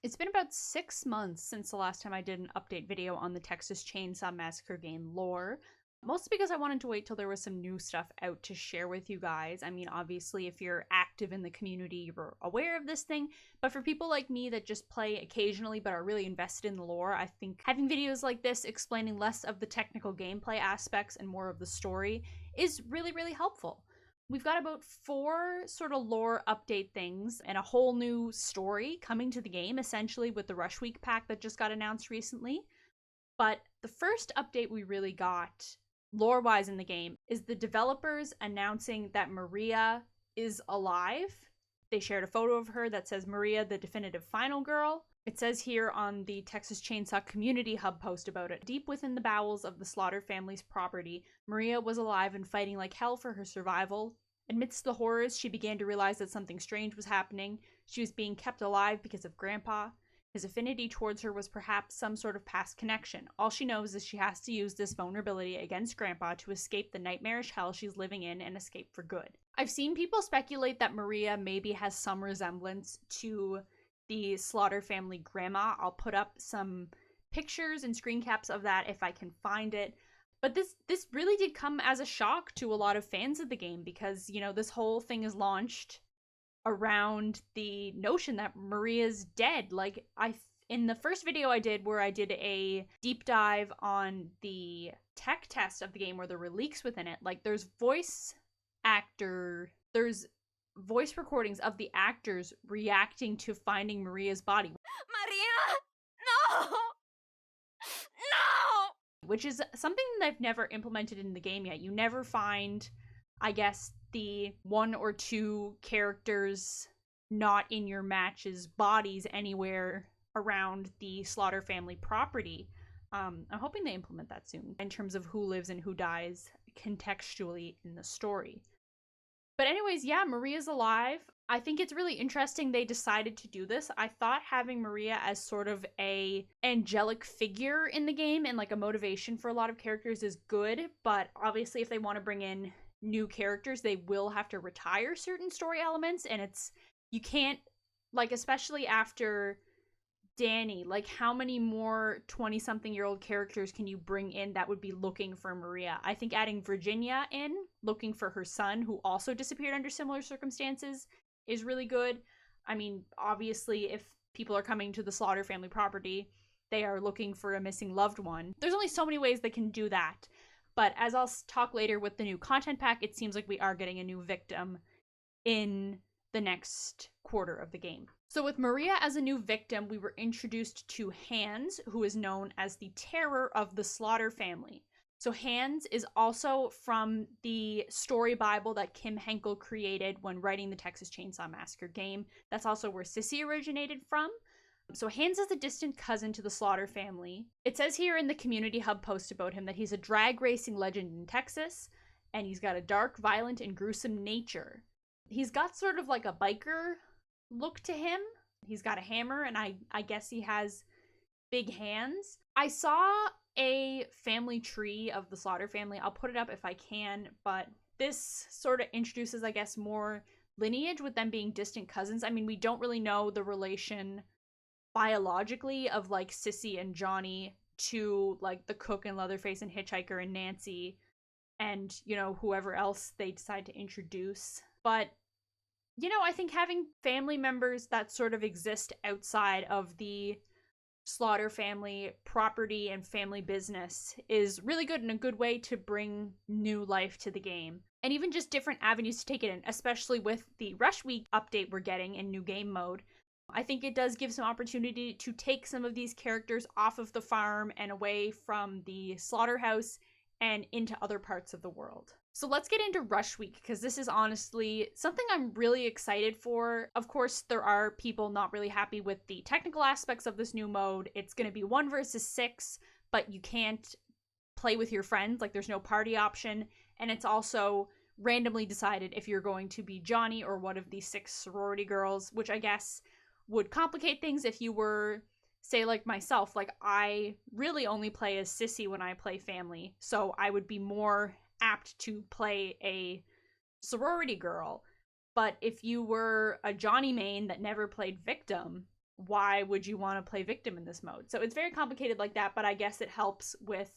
It's been about 6 months since the last time I did an update video on the Texas Chainsaw Massacre game lore. Mostly because I wanted to wait till there was some new stuff out to share with you guys. I mean, obviously, if you're active in the community, you're aware of this thing. But for people like me that just play occasionally but are really invested in the lore, I think having videos like this explaining less of the technical gameplay aspects and more of the story is really, really helpful. We've got about 4 sort of lore update things and a whole new story coming to the game, essentially, with the Rush Week pack that just got announced recently. But the first update we really got, lore-wise in the game, is the developers announcing that Maria is alive. They shared a photo of her that says Maria, the definitive final girl. It says here on the Texas Chainsaw Community Hub post about it, deep within the bowels of the Slaughter family's property, Maria was alive and fighting like hell for her survival. Amidst the horrors, she began to realize that something strange was happening. She was being kept alive because of Grandpa. His affinity towards her was perhaps some sort of past connection. All she knows is she has to use this vulnerability against Grandpa to escape the nightmarish hell she's living in and escape for good. I've seen people speculate that Maria maybe has some resemblance to the Slaughter family grandma. I'll put up some pictures and screen caps of that if I can find it. But this really did come as a shock to a lot of fans of the game because, you know, this whole thing is launched around the notion that Maria's dead. Like, in the first video I did where I did a deep dive on the tech test of the game where there were leaks within it, like there's voice recordings of the actors reacting to finding Maria's body. Maria! No! No! Which is something that I've never implemented in the game yet. You never find, I guess, the 1 or 2 characters not in your match's bodies anywhere around the Slaughter family property. I'm hoping they implement that soon in terms of who lives and who dies contextually in the story. But anyways, yeah, Maria's alive. I think it's really interesting they decided to do this. I thought having Maria as sort of a angelic figure in the game and like a motivation for a lot of characters is good, but obviously if they want to bring in new characters, they will have to retire certain story elements, and you can't, like, especially after Danny, like, how many more 20-something-year-old characters can you bring in that would be looking for Maria? I think adding Virginia in, looking for her son, who also disappeared under similar circumstances, is really good. I mean, obviously, if people are coming to the Slaughter family property, they are looking for a missing loved one. There's only so many ways they can do that. But as I'll talk later with the new content pack, it seems like we are getting a new victim in the next quarter of the game. So with Maria as a new victim, we were introduced to Hans, who is known as the terror of the Slaughter family. So Hans is also from the story Bible that Kim Henkel created when writing the Texas Chainsaw Massacre game. That's also where Sissy originated from. So Hans is a distant cousin to the Slaughter family. It says here in the community hub post about him that he's a drag racing legend in Texas, and he's got a dark, violent, and gruesome nature. He's got sort of like a biker look to him. He's got a hammer, and I guess he has big hands. I saw a family tree of the Slaughter family. I'll put it up if I can, but this sort of introduces, I guess, more lineage with them being distant cousins. I mean, we don't really know the relation biologically of, like, Sissy and Johnny to, like, the cook and Leatherface and Hitchhiker and Nancy and, you know, whoever else they decide to introduce. But, you know, I think having family members that sort of exist outside of the Slaughter family property and family business is really good and a good way to bring new life to the game. And even just different avenues to take it in, especially with the Rush Week update we're getting in new game mode. I think it does give some opportunity to take some of these characters off of the farm and away from the slaughterhouse and into other parts of the world. So let's get into Rush Week, because this is honestly something I'm really excited for. Of course, there are people not really happy with the technical aspects of this new mode. It's going to be 1 versus 6, but you can't play with your friends. Like, there's no party option. And it's also randomly decided if you're going to be Johnny or one of the 6 sorority girls, which I guess would complicate things if you were, say, like myself. Like, I really only play as Sissy when I play family, so I would be more apt to play a sorority girl. But if you were a Johnny main that never played victim, why would you want to play victim in this mode? So it's very complicated like that, but I guess it helps with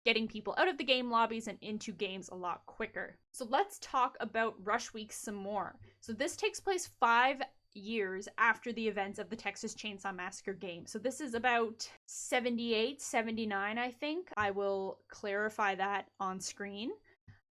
getting people out of the game lobbies and into games a lot quicker. So let's talk about Rush Week some more. So this takes place 5 years after the events of the Texas Chainsaw Massacre game. So this is about 78, 79, I think. I will clarify that on screen.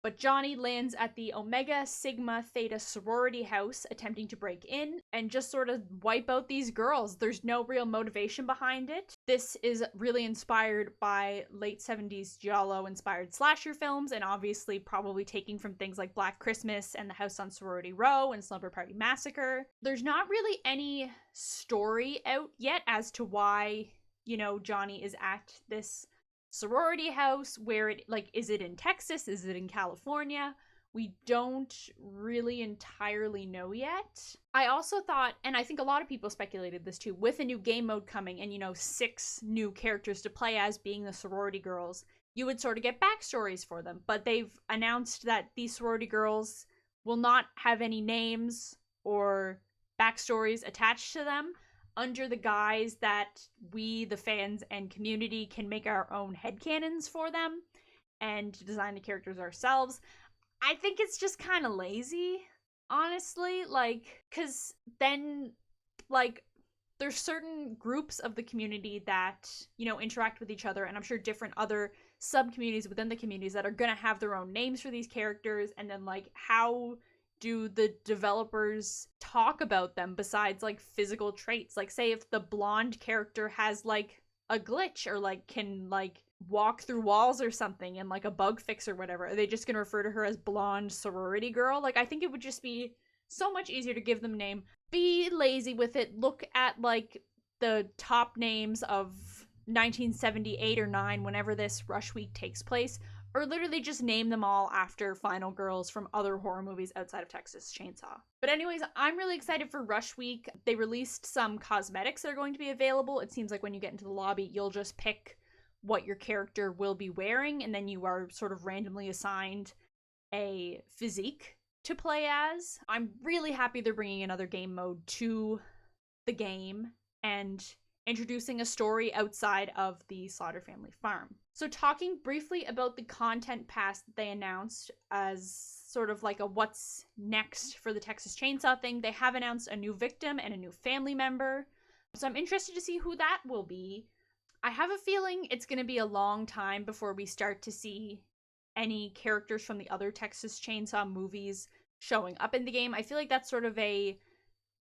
But Johnny lands at the Omega Sigma Theta sorority house attempting to break in and just sort of wipe out these girls. There's no real motivation behind it. This is really inspired by late 70s Giallo-inspired slasher films, and obviously probably taking from things like Black Christmas and The House on Sorority Row and Slumber Party Massacre. There's not really any story out yet as to why, you know, Johnny is at this sorority house. Where it, like, is it in Texas, is it in California? We don't really entirely know yet. I also thought, and I think a lot of people speculated this too, with a new game mode coming and, you know, 6 new characters to play as being the sorority girls, you would sort of get backstories for them. But they've announced that these sorority girls will not have any names or backstories attached to them, under the guise that we, the fans and community, can make our own headcanons for them and design the characters ourselves. I think it's just kind of lazy, honestly, like, because then, like, there's certain groups of the community that, you know, interact with each other, and I'm sure different other sub-communities within the communities that are gonna have their own names for these characters, and then, like, how do the developers talk about them besides, like, physical traits? Like, say if the blonde character has, like, a glitch or, like, can, like, walk through walls or something and, like, a bug fix or whatever, are they just gonna refer to her as blonde sorority girl? Like, I think it would just be so much easier to give them a name. Be lazy with it. Look at, like, the top names of 1978 or 9, whenever this Rush Week takes place, or literally just name them all after final girls from other horror movies outside of Texas Chainsaw. But anyways, I'm really excited for Rush Week. They released some cosmetics that are going to be available. It seems like when you get into the lobby, you'll just pick what your character will be wearing, and then you are sort of randomly assigned a physique to play as. I'm really happy they're bringing another game mode to the game and introducing a story outside of the Slaughter family farm. So talking briefly about the content pass that they announced as sort of like a what's next for the Texas Chainsaw thing, they have announced a new victim and a new family member. So I'm interested to see who that will be. I have a feeling it's going to be a long time before we start to see any characters from the other Texas Chainsaw movies showing up in the game. I feel like that's sort of a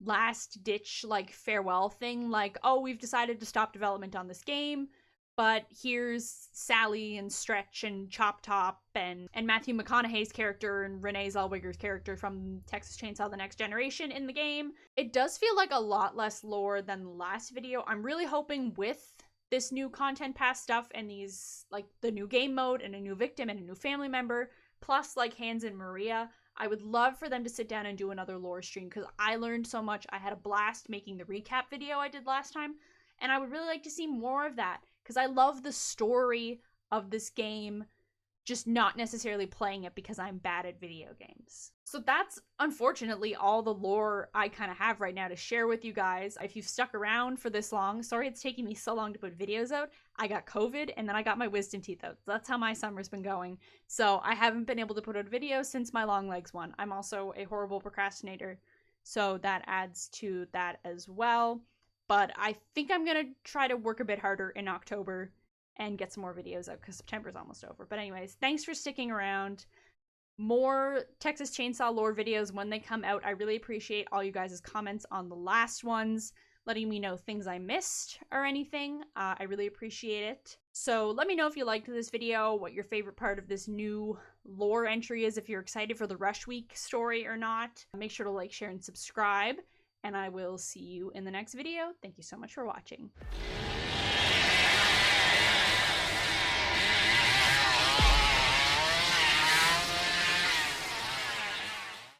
last ditch, like, farewell thing, like, oh, we've decided to stop development on this game, but here's Sally and Stretch and Chop Top and Matthew McConaughey's character and Renee Zellweger's character from Texas Chainsaw The Next Generation in the game. It does feel like a lot less lore than the last video. I'm really hoping with this new content pass stuff and these, like, the new game mode and a new victim and a new family member, plus, like, Hans and Maria, I would love for them to sit down and do another lore stream, because I learned so much. I had a blast making the recap video I did last time, and I would really like to see more of that, because I love the story of this game, just not necessarily playing it because I'm bad at video games. So that's unfortunately all the lore I kind of have right now to share with you guys. If you've stuck around for this long, sorry it's taking me so long to put videos out. I got COVID and then I got my wisdom teeth out. That's how my summer's been going. So I haven't been able to put out a video since my long legs one. I'm also a horrible procrastinator, so that adds to that as well. But I think I'm gonna try to work a bit harder in October and get some more videos out because September's almost over. But anyways, thanks for sticking around. More Texas Chainsaw lore videos when they come out. I really appreciate all you guys' comments on the last ones, letting me know things I missed or anything. I really appreciate it. So let me know if you liked this video, what your favorite part of this new lore entry is, if you're excited for the Rush Week story or not. Make sure to like, share, and subscribe, and I will see you in the next video. Thank you so much for watching.